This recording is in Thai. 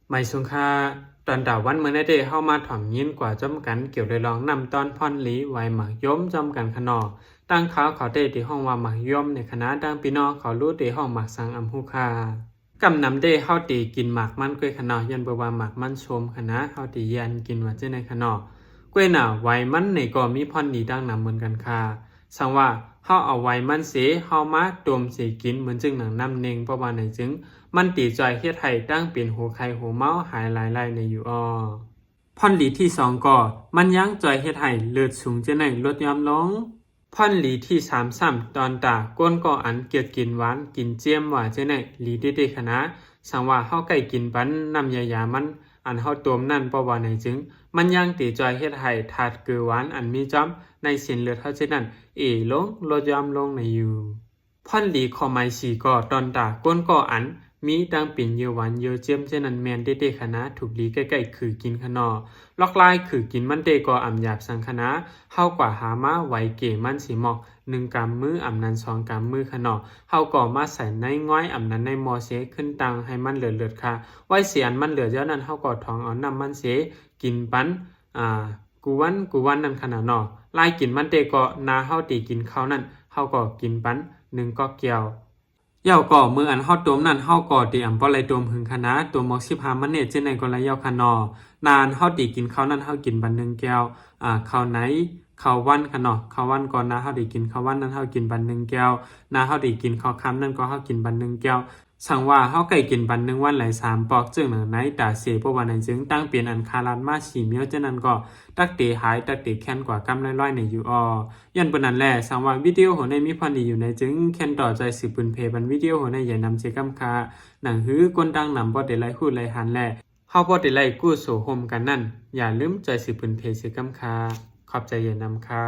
ไม่สุงค่าตอนดาววันเมื่อได้เข้ามาถ่อมยินกว่าจอมกันเกี่ยวได้ลองนำตอนพรลีไว้หมักย่อมจอมกันขนอตั้งเขาได้ที่ห้องว่าหมักย่อมในคณะดังพี่น้องเขารู้ที่ห้องหมักสังอัมฮูคากำนำได้เข้าตีกินหมากมันกล้วยขนอยันบว่าหมากมันชมคณะเข้าตียันกินว่าเจ้าในขนอกล้วยหน่าไว้มันในก็มีพรลีดังนำเหมือนกันค่ะสังว่าเฮาเอาไว้มันเสเฮามาดมเสกินเหมือนจึงหนังนำเนงเพราะว่าในจึงมันตีจอยเฮ็ดให้ตั้งเป็นหูไข่หูเมาหายหลายไล่ในอยู่พรหลีที่2ก็มันยังจอยเฮ็ดให้เลือดสูงจะในลดยอมลงพรหลีที่3ตอนตาก้นก็อันเกียดกินหวานกินเจียมว่าจะในหลีเด็ดๆคณะสังว่าเฮาใกล้กินปันน้ำยามันอันเฮาต้มนั่นเพราะว่าในจึงมันยังตีจอยเฮ็ดให้ถาดเกลือหวานอันมีจ้อมในเส้นเลือดเฮาเช่นนั้นลงลดยอมลงในอยู่พรหลีข้อหมาย4ก็ตอนตาก้นก็อันมีดังเป็นเยอหวานเยอเจียมเช่นนั้นแมนเด็ดๆคณะถูกลีใกล้ๆคือกินขนอลอกลายคือกินมันเตก็อ่ำหยาบสังคณะเฮากว่าหามาไว้เก๋มันสิหมอก1กำมืออ่ำนั้น2กำมือขนอเฮาก็มาใส่ในง้อยอ่ำนั้นในมอเสขึ้นตังให้มันเหลือๆค่ะไว้เสียนมันเหลือเจ้านั้นเฮาก็ท้องเอาน้ำมันเสกินปันกูวันนั่นขนาดนอลายกินมันเตก็นาเฮาตีกินข้าวนั่นเฮาก็กินปัน1ก๊อกเกียวเย่าก่อมืออันเฮาต้มนั่นเฮาก่อตีอ่ำบ่ไหลต้มหึงคณะตัวหมอก15มันเนี่ยเจในก็ละยาวคะนอนานเฮาตีกินข้าวนั่นเฮากินบัน1แก้วข้าวไหนข้าววันค่ะเนาะข้าววันก่อนนะเฮาได้กินข้าววันนั้นเฮากินบัน1แก้วนะเฮาได้กินข้าวค่ำนั่นก็เฮากินบัน1แก้วสั่งว่าเฮาไก่กินบัน1วันหลาย3ปอกจึงไหนตาเสเพราะว่านั้นจึงตั้งเปลี่ยนอันคารันมา4เมียวฉะนั้นก็ตักเตหายตักเตแค้นกว่ากำร้อยๆในอยู่ยันปนนั้นแหละสั่งว่าวิดีโอของในมีพอดีอยู่ในจึงแค้นต่อใจสืบปืนเพบันวิดีโอของในอย่านำเจกำคาหนังหื้อกนดังนำบ่ได้ไล่ฮู้ไล่หันแลเฮาบ่ได้ไล่กู้โสโฮมกันนั่นอย่าลืมใจสืบปืนเพเจกำคาขอบใจอย่านำค่ะ